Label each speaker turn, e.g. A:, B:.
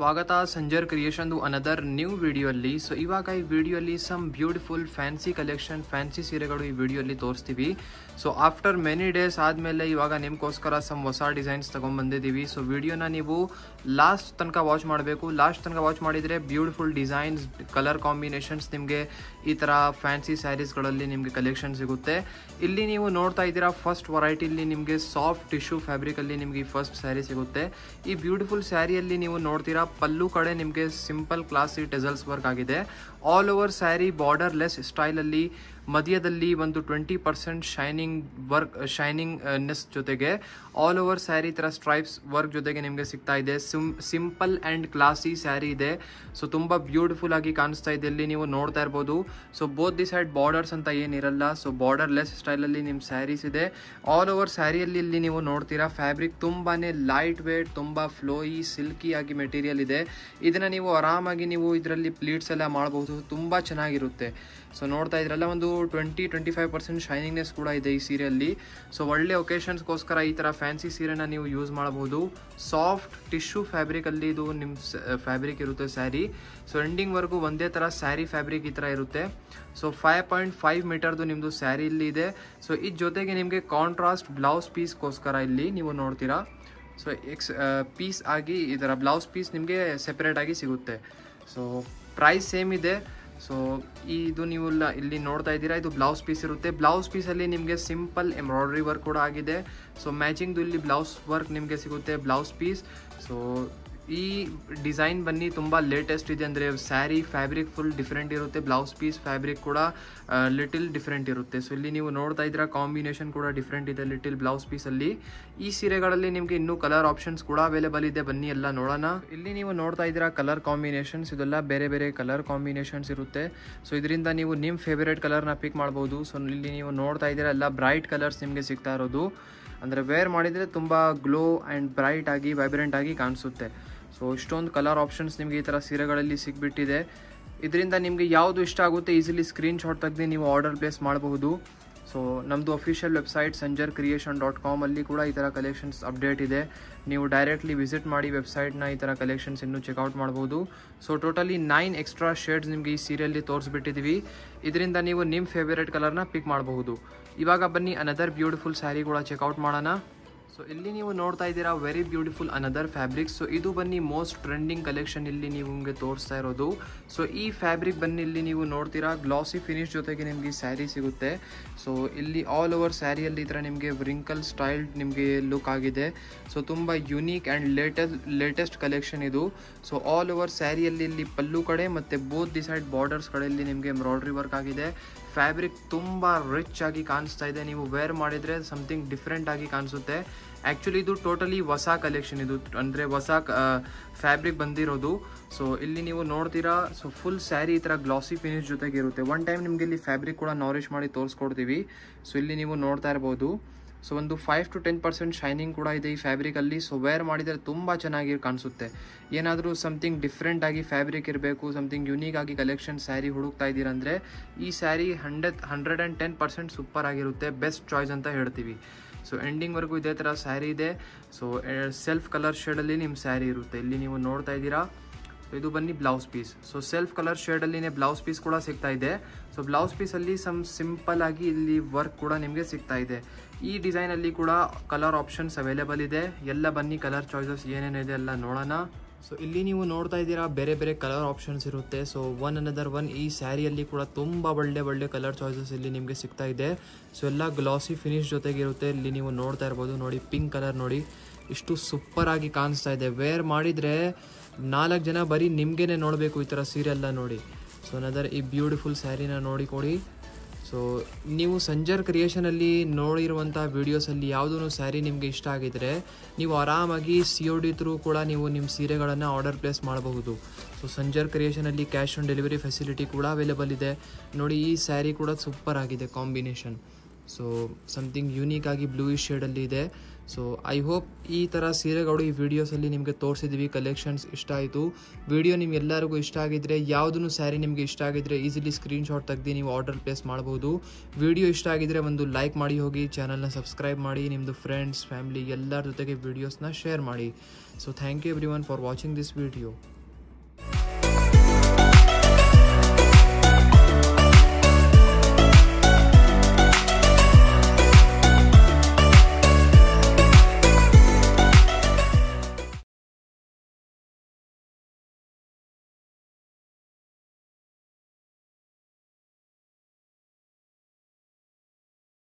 A: ಸ್ವಾಗತ Sanjar creation another new video ಅಲ್ಲಿ. So ಇವಾಗ ಈ ವಿಡಿಯೋ ಅಲ್ಲಿ some beautiful fancy collection fancy ಸೀರೆಗಳು ಈ ವಿಡಿಯೋ ಅಲ್ಲಿ ತೋರಿಸ್ತೀವಿ. ಸೊ ಆಫ್ಟರ್ ಮೆನಿ ಡೇಸ್ ಆದಮೇಲೆ ಇವಾಗ ನಿಮ್ಗೋಸ್ಕರ ಸಮ್ ಹೊಸ ಡಿಸೈನ್ಸ್ ತಗೊಂಡ್ಬಂದಿದ್ದೀವಿ. ಸೊ ವಿಡಿಯೋನ ನೀವು ಲಾಸ್ಟ್ ತನಕ ವಾಚ್ ಮಾಡಬೇಕು. ಲಾಸ್ಟ್ ತನಕ ವಾಚ್ ಮಾಡಿದರೆ ಬ್ಯೂಟಿಫುಲ್ ಡಿಸೈನ್ಸ್, ಕಲರ್ ಕಾಂಬಿನೇಷನ್ಸ್ ನಿಮಗೆ ಈ ಥರ ಫ್ಯಾನ್ಸಿ ಸ್ಯಾರೀಸ್ಗಳಲ್ಲಿ ನಿಮಗೆ ಕಲೆಕ್ಷನ್ ಸಿಗುತ್ತೆ. ಇಲ್ಲಿ ನೀವು ನೋಡ್ತಾ ಇದ್ದೀರಾ ಫಸ್ಟ್ ವೆರೈಟಿಲಿ ನಿಮಗೆ ಸಾಫ್ಟ್ ಟಿಶ್ಯೂ ಫ್ಯಾಬ್ರಿಕಲ್ಲಿ ನಿಮಗೆ ಫಸ್ಟ್ ಸ್ಯಾರಿ ಸಿಗುತ್ತೆ. ಈ ಬ್ಯೂಟಿಫುಲ್ ಸ್ಯಾರಿಯಲ್ಲಿ ನೀವು ನೋಡ್ತೀರಾ ಪಲ್ಲು ಕಡೆ ನಿಮಗೆ ಸಿಂಪಲ್ ಕ್ಲಾಸಿ ಟೆಸಲ್ಸ್ ವರ್ಕ್ ಆಗಿದೆ. All over sari border less ಸ್ಟೈಲಲ್ಲಿ ಮಧ್ಯದಲ್ಲಿ ಒಂದು 20% ಶೈನಿಂಗ್ನೆಸ್ ಜೊತೆಗೆ ಆಲ್ ಓವರ್ ಸ್ಯಾರಿ ಥರ ಸ್ಟ್ರೈಪ್ಸ್ ವರ್ಕ್ ಜೊತೆಗೆ ನಿಮಗೆ ಸಿಗ್ತಾ ಇದೆ. ಸಿಂಪಲ್ ಆ್ಯಂಡ್ ಕ್ಲಾಸಿ ಸ್ಯಾರಿ ಇದೆ. ಸೊ ತುಂಬ ಬ್ಯೂಟಿಫುಲ್ ಆಗಿ ಕಾಣಿಸ್ತಾ ಇದೆ. ಇಲ್ಲಿ ನೀವು ನೋಡ್ತಾ ಇರ್ಬೋದು. So both the side borders ಅಂತ ಏನಿರಲ್ಲ. ಸೊ ಬಾರ್ಡರ್ ಲೆಸ್ ಸ್ಟೈಲಲ್ಲಿ ನಿಮ್ಮ ಸ್ಯಾರೀಸ್ ಇದೆ. ಆಲ್ ಓವರ್ ಸ್ಯಾರಿಯಲ್ಲಿ ಇಲ್ಲಿ ನೀವು ನೋಡ್ತೀರಾ ಫ್ಯಾಬ್ರಿಕ್ ತುಂಬಾ ಲೈಟ್ ವೇಟ್, ತುಂಬ ಫ್ಲೋಯಿ ಸಿಲ್ಕಿ ಆಗಿ ಮೆಟೀರಿಯಲ್ ಇದೆ. ಇದನ್ನು ನೀವು ಆರಾಮಾಗಿ ನೀವು ಇದರಲ್ಲಿ ಪ್ಲೀಟ್ಸ್ ಎಲ್ಲ ಮಾಡಬಹುದು. ತುಂಬ ಚೆನ್ನಾಗಿರುತ್ತೆ. ಸೊ ನೋಡ್ತಾ ಇದ್ರಲ್ಲ ಒಂದು 20-25% ಶೈನಿಂಗ್ನೆಸ್ ಕೂಡ ಇದೆ ಈ ಸೀರೆಯಲ್ಲಿ. ಸೊ ಒಳ್ಳೆ ಒಕೇಶನ್ಸ್ಗೋಸ್ಕರ ಈ ಥರ ಫ್ಯಾನ್ಸಿ ಸೀರೆನ ನೀವು ಯೂಸ್ ಮಾಡಬಹುದು. ಸಾಫ್ಟ್ ಟಿಶ್ಯೂ ಫ್ಯಾಬ್ರಿಕಲ್ಲಿ ಇದು ನಿಮ್ಮ ಫ್ಯಾಬ್ರಿಕ್ ಇರುತ್ತೆ ಸ್ಯಾರಿ. ಸೊ ಎಂಡಿಂಗ್ವರೆಗೂ ಒಂದೇ ಥರ ಸ್ಯಾರಿ ಫ್ಯಾಬ್ರಿಕ್ ಈ ಥರ ಇರುತ್ತೆ. ಸೊ 5.5 ಮೀಟರ್ದು ನಿಮ್ಮದು ಸ್ಯಾರಿ ಇಲ್ಲಿ ಇದೆ. ಸೊ ಇದ್ರ ಜೊತೆಗೆ ನಿಮಗೆ ಕಾಂಟ್ರಾಸ್ಟ್ ಬ್ಲೌಸ್ ಪೀಸ್ಗೋಸ್ಕರ ಇಲ್ಲಿ ನೀವು ನೋಡ್ತೀರಾ. ಸೊ ಪೀಸ್ ಆಗಿ ಈ ಥರ ಬ್ಲೌಸ್ ಪೀಸ್ ನಿಮಗೆ ಸೆಪರೇಟ್ ಆಗಿ ಸಿಗುತ್ತೆ. ಸೊ ಪ್ರೈಸ್ ಸೇಮ್ ಇದೆ. ಸೊ ಇದು ನೀವು ಇಲ್ಲಿ ನೋಡ್ತಾ ಇದ್ದೀರಾ, ಇದು ಬ್ಲೌಸ್ ಪೀಸ್ ಇರುತ್ತೆ. ಬ್ಲೌಸ್ ಪೀಸಲ್ಲಿ ನಿಮಗೆ ಸಿಂಪಲ್ ಎಂಬ್ರಾಯ್ಡ್ರಿ ವರ್ಕ್ ಕೂಡ ಆಗಿದೆ. ಸೊ ಮ್ಯಾಚಿಂಗ್ದು ಇಲ್ಲಿ ಬ್ಲೌಸ್ ವರ್ಕ್ ನಿಮಗೆ ಸಿಗುತ್ತೆ ಬ್ಲೌಸ್ ಪೀಸ್. ಸೊ ಈ ಡಿಸೈನ್ ಬನ್ನಿ ತುಂಬ ಲೇಟೆಸ್ಟ್ ಇದೆ. ಅಂದರೆ ಸ್ಯಾರಿ ಫ್ಯಾಬ್ರಿಕ್ ಫುಲ್ ಡಿಫ್ರೆಂಟ್ ಇರುತ್ತೆ, ಬ್ಲೌಸ್ ಪೀಸ್ ಫ್ಯಾಬ್ರಿಕ್ ಕೂಡ ಲಿಟಿಲ್ ಡಿಫ್ರೆಂಟ್ ಇರುತ್ತೆ. ಸೊ ಇಲ್ಲಿ ನೀವು ನೋಡ್ತಾ ಇದ್ದೀರಾ ಕಾಂಬಿನೇಷನ್ ಕೂಡ ಡಿಫ್ರೆಂಟ್ ಇದೆ ಲಿಟಿಲ್ ಬ್ಲೌಸ್ ಪೀಸಲ್ಲಿ. ಈ ಸೀರೆಗಳಲ್ಲಿ ನಿಮಗೆ ಇನ್ನೂ ಕಲರ್ ಆಪ್ಷನ್ಸ್ ಕೂಡ ಅವೈಲೇಬಲ್ ಇದೆ. ಬನ್ನಿ ಎಲ್ಲ ನೋಡೋಣ. ಇಲ್ಲಿ ನೀವು ನೋಡ್ತಾ ಇದ್ದೀರಾ ಕಲರ್ ಕಾಂಬಿನೇಷನ್ಸ್, ಇದೆಲ್ಲ ಬೇರೆ ಬೇರೆ ಕಲರ್ ಕಾಂಬಿನೇಷನ್ಸ್ ಇರುತ್ತೆ. ಸೊ ಇದರಿಂದ ನೀವು ನಿಮ್ಮ ಫೇವರೇಟ್ ಕಲರ್ನ ಪಿಕ್ ಮಾಡ್ಬೋದು. ಸೊ ಇಲ್ಲಿ ನೀವು ನೋಡ್ತಾ ಇದ್ದೀರಾ ಎಲ್ಲ ಬ್ರೈಟ್ ಕಲರ್ಸ್ ನಿಮಗೆ ಸಿಗ್ತಾ ಇರೋದು. ಅಂದರೆ ವೇರ್ ಮಾಡಿದರೆ ತುಂಬ ಗ್ಲೋ ಆ್ಯಂಡ್ ಬ್ರೈಟ್ ಆಗಿ ವೈಬ್ರೆಂಟ್ ಆಗಿ ಕಾಣಿಸುತ್ತೆ. ಸೊ ಇಷ್ಟೊಂದು ಕಲರ್ ಆಪ್ಷನ್ಸ್ ನಿಮಗೆ ಈ ಥರ ಸೀರೆಗಳಲ್ಲಿ ಸಿಕ್ಬಿಟ್ಟಿದೆ. ಇದರಿಂದ ನಿಮಗೆ ಯಾವುದು ಇಷ್ಟ ಆಗುತ್ತೆ ಈಸಿಲಿ ಸ್ಕ್ರೀನ್ಶಾಟ್ ತೆಗೆದು ನೀವು ಆರ್ಡರ್ ಪ್ಲೇಸ್ ಮಾಡಬಹುದು. ಸೊ ನಮ್ಮದು ಅಫಿಷಿಯಲ್ ವೆಬ್ಸೈಟ್ sanjarcreation.com ಅಲ್ಲಿ ಕೂಡ ಈ ಥರ ಕಲೆಕ್ಷನ್ಸ್ ಅಪ್ಡೇಟ್ ಇದೆ. ನೀವು ಡೈರೆಕ್ಟ್ಲಿ ವಿಸಿಟ್ ಮಾಡಿ ವೆಬ್ಸೈಟ್ನ ಈ ಥರ ಕಲೆಕ್ಷನ್ಸ್ ಇನ್ನೂ ಚೆಕ್ಔಟ್ ಮಾಡ್ಬೋದು. ಸೊ ಟೋಟಲಿ 9 ಎಕ್ಸ್ಟ್ರಾ ಶೇಡ್ಸ್ ನಿಮಗೆ ಈ ಸೀರೆಯಲ್ಲಿ ತೋರಿಸ್ಬಿಟ್ಟಿದ್ದೀವಿ. ಇದರಿಂದ ನೀವು ನಿಮ್ಮ ಫೇವರೇಟ್ ಕಲರ್ನ ಪಿಕ್ ಮಾಡಬಹುದು. ಇವಾಗ ಬನ್ನಿ ಅನದರ್ ಬ್ಯೂಟಿಫುಲ್ ಸ್ಯಾರಿ ಕೂಡ ಚೆಕ್ಔಟ್ ಮಾಡೋಣ. ಸೊ ಇಲ್ಲಿ ನೀವು ನೋಡ್ತಾ ಇದ್ದೀರಾ very beautiful another fabric. So ಇದು ಬನ್ನಿ ಮೋಸ್ಟ್ ಟ್ರೆಂಡಿಂಗ್ ಕಲೆಕ್ಷನ್ ಇಲ್ಲಿ ನೀವು ನಿಮಗೆ ತೋರಿಸ್ತಾ ಇರೋದು. ಸೊ ಈ ಫ್ಯಾಬ್ರಿಕ್ ಬನ್ನಿ ಇಲ್ಲಿ ನೀವು ನೋಡ್ತೀರಾ ಗ್ಲಾಸಿ ಫಿನಿಶ್ ಜೊತೆಗೆ ನಿಮಗೆ ಸ್ಯಾರಿ ಸಿಗುತ್ತೆ. ಸೊ ಇಲ್ಲಿ ಆಲ್ ಓವರ್ ಸ್ಯಾರಿಯಲ್ಲಿ ಈ ಥರ ನಿಮಗೆ ವ್ರಿಂಕಲ್ ಸ್ಟೈಲ್ ನಿಮಗೆ ಲುಕ್ ಆಗಿದೆ. ಸೊ ತುಂಬ ಯುನೀಕ್ ಆ್ಯಂಡ್ ಲೇಟೆಸ್ಟ್ ಕಲೆಕ್ಷನ್ ಇದು. ಸೊ ಆಲ್ ಓವರ್ ಸ್ಯಾರಿಯಲ್ಲಿ ಇಲ್ಲಿ ಪಲ್ಲು ಕಡೆ ಮತ್ತು ಬೋತ್ ದಿ ಸೈಡ್ ಬಾರ್ಡರ್ಸ್ ಕಡೆಯಲ್ಲಿ ನಿಮಗೆ ಎಂಬ್ರಾಯ್ಡ್ರಿ ವರ್ಕ್ ಆಗಿದೆ. ಫ್ಯಾಬ್ರಿಕ್ ತುಂಬ ರಿಚ್ ಆಗಿ ಕಾಣಿಸ್ತಾ ಇದೆ. ನೀವು ವೇರ್ ಮಾಡಿದರೆ ಸಮಥಿಂಗ್ ಡಿಫ್ರೆಂಟ್ ಆಗಿ ಕಾಣಿಸುತ್ತೆ. ಆ್ಯಕ್ಚುಲಿ ಇದು ಟೋಟಲಿ ಹೊಸ ಕಲೆಕ್ಷನ್, ಇದು ಅಂದರೆ ಹೊಸ ಫ್ಯಾಬ್ರಿಕ್ ಬಂದಿರೋದು. ಸೊ ಇಲ್ಲಿ ನೀವು ನೋಡ್ತೀರಾ. ಸೊ ಫುಲ್ ಸ್ಯಾರಿ ಈ ಥರ ಗ್ಲಾಸಿ ಫಿನಿಶ್ ಜೊತೆಗೆ ಇರುತ್ತೆ. ಒನ್ ಟೈಮ್ ನಿಮಗೆ ಇಲ್ಲಿ ಫ್ಯಾಬ್ರಿಕ್ ಕೂಡ ನಾರಿಶ್ ಮಾಡಿ ತೋರಿಸ್ಕೊಡ್ತೀವಿ. ಸೊ ಇಲ್ಲಿ ನೀವು ನೋಡ್ತಾ ಇರ್ಬೋದು. ಸೊ ಒಂದು 5-10% ಶೈನಿಂಗ್ ಕೂಡ ಇದೆ ಈ ಫ್ಯಾಬ್ರಿಕಲ್ಲಿ. ಸೊ ವೇರ್ ಮಾಡಿದರೆ ತುಂಬ ಚೆನ್ನಾಗಿ ಕಾಣಿಸುತ್ತೆ. ಏನಾದರೂ ಸಮಥಿಂಗ್ ಡಿಫ್ರೆಂಟ್ ಆಗಿ ಫ್ಯಾಬ್ರಿಕ್ ಇರಬೇಕು, ಸಮಥಿಂಗ್ ಯುನೀಕ್ ಆಗಿ ಕಲೆಕ್ಷನ್ ಸ್ಯಾರಿ ಹುಡುಕ್ತಾ ಇದ್ದೀರಂದರೆ ಈ ಸ್ಯಾರಿ 110% ಸೂಪರ್ ಆಗಿರುತ್ತೆ. ಬೆಸ್ಟ್ ಚಾಯ್ಸ್ ಅಂತ ಹೇಳ್ತೀವಿ. ಸೊ ಎಂಡಿಂಗ್ವರೆಗೂ ಇದೇ ಥರ ಸ್ಯಾರಿ ಇದೆ. ಸೊ ಸೆಲ್ಫ್ ಕಲರ್ ಶೇಡಲ್ಲಿ ನಿಮ್ಮ ಸ್ಯಾರಿ ಇರುತ್ತೆ. ಇಲ್ಲಿ ನೀವು ನೋಡ್ತಾ ಇದ್ದೀರಾ. ಇದು ಬನ್ನಿ blouse piece. So self colour ಶೇಡಲ್ಲಿನೇ ಬ್ಲೌಸ್ ಪೀಸ್ ಕೂಡ ಸಿಗ್ತಾ ಇದೆ. ಸೊ ಬ್ಲೌಸ್ ಪೀಸಲ್ಲಿ ಸಿಂಪಲ್ ಆಗಿ ಇಲ್ಲಿ ವರ್ಕ್ ಕೂಡ ನಿಮಗೆ ಸಿಗ್ತಾ ಇದೆ. ಈ ಡಿಸೈನಲ್ಲಿ ಕೂಡ ಕಲರ್ ಆಪ್ಷನ್ಸ್ ಅವೈಲೇಬಲ್ ಇದೆ. ಎಲ್ಲ ಬನ್ನಿ ಕಲರ್ ಚಾಯ್ಸಸ್ ಏನೇನಿದೆ ಎಲ್ಲ ನೋಡೋಣ. ಸೊ ಇಲ್ಲಿ ನೀವು ನೋಡ್ತಾ ಇದ್ದೀರಾ ಬೇರೆ ಬೇರೆ ಕಲರ್ ಆಪ್ಷನ್ಸ್ ಇರುತ್ತೆ. ಸೊ ಅನದರ್ ಒನ್ ಈ ಸ್ಯಾರಿಯಲ್ಲಿ ಕೂಡ ತುಂಬ ಒಳ್ಳೆ ಕಲರ್ ಚಾಯ್ಸಸ್ ಇಲ್ಲಿ ನಿಮಗೆ ಸಿಗ್ತಾ ಇದೆ. ಸೊ ಎಲ್ಲ ಗ್ಲಾಸಿ ಫಿನಿಶ್ ಜೊತೆಗೆ ಇರುತ್ತೆ. ಇಲ್ಲಿ ನೀವು ನೋಡ್ತಾ ಇರ್ಬೋದು. ನೋಡಿ ಪಿಂಕ್ ಕಲರ್ ನೋಡಿ ಇಷ್ಟು ಸೂಪರ್ ಆಗಿ ಕಾಣಿಸ್ತಾ ಇದೆ. ವೇರ್ ಮಾಡಿದರೆ 4 ಜನ ಬರೀ ನಿಮಗೇನೆ ನೋಡಬೇಕು ಈ ಥರ ಸೀರೆ ಎಲ್ಲ ನೋಡಿ. ಸೊ ಅನದರ್ ಈ ಬ್ಯೂಟಿಫುಲ್ ಸ್ಯಾರಿನ ನೋಡಿ ಕೊಡಿ. ಸೊ ನೀವು ಸಂಜರ್ ಕ್ರಿಯೇಷನಲ್ಲಿ ನೋಡಿರುವಂಥ ವೀಡಿಯೋಸಲ್ಲಿ ಯಾವುದೂ ಸ್ಯಾರಿ ನಿಮಗೆ ಇಷ್ಟ ಆಗಿದ್ದರೆ ನೀವು ಆರಾಮಾಗಿ COD ಥ್ರೂ ಕೂಡ ನೀವು ನಿಮ್ಮ ಸೀರೆಗಳನ್ನು ಆರ್ಡರ್ ಪ್ಲೇಸ್ ಮಾಡಬಹುದು. ಸೊ ಸಂಜರ್ ಕ್ರಿಯೇಷನಲ್ಲಿ ಕ್ಯಾಶ್ ಆನ್ ಡೆಲಿವರಿ ಫೆಸಿಲಿಟಿ ಕೂಡ ಅವೈಲೇಬಲ್ ಇದೆ. ನೋಡಿ ಈ ಸ್ಯಾರಿ ಕೂಡ ಸೂಪರ್ ಆಗಿದೆ ಕಾಂಬಿನೇಷನ್. ಸೊ ಸಮಥಿಂಗ್ ಯೂನಿಕ್ ಆಗಿ ಬ್ಲೂಯಿಶ್ ಶೇಡಲ್ಲಿ ಇದೆ. ಸೊ ಐ ಹೋಪ್ ಈ ಥರ ಸೀರೆಗಳು ಈ ವಿಡಿಯೋಸಲ್ಲಿ ನಿಮಗೆ ತೋರಿಸಿದ್ವಿ. ಕಲೆಕ್ಷನ್ಸ್ ಇಷ್ಟ ಆಯಿತು. ವಿಡಿಯೋ ನಿಮ್ಗೆಲ್ಲರಿಗೂ ಇಷ್ಟ ಆಗಿದ್ದರೆ ಯಾವುದೂ ಸ್ಯಾರಿ ನಿಮಗೆ ಇಷ್ಟ ಆಗಿದ್ದರೆ ಈಸಿಲಿ ಸ್ಕ್ರೀನ್ಶಾಟ್ ತೆಗೆದು ನೀವು ಆರ್ಡರ್ ಪ್ಲೇಸ್ ಮಾಡ್ಬೋದು. ವಿಡಿಯೋ ಇಷ್ಟ ಆಗಿದ್ದರೆ ಒಂದು ಲೈಕ್ ಮಾಡಿ ಹೋಗಿ, ಚಾನಲ್ನ ಸಬ್ಸ್ಕ್ರೈಬ್ ಮಾಡಿ, ನಿಮ್ಮದು ಫ್ರೆಂಡ್ಸ್ ಫ್ಯಾಮಿಲಿ ಎಲ್ಲರ ಜೊತೆಗೆ ವಿಡಿಯೋಸ್ನ ಶೇರ್ ಮಾಡಿ. So thank you everyone for watching this video.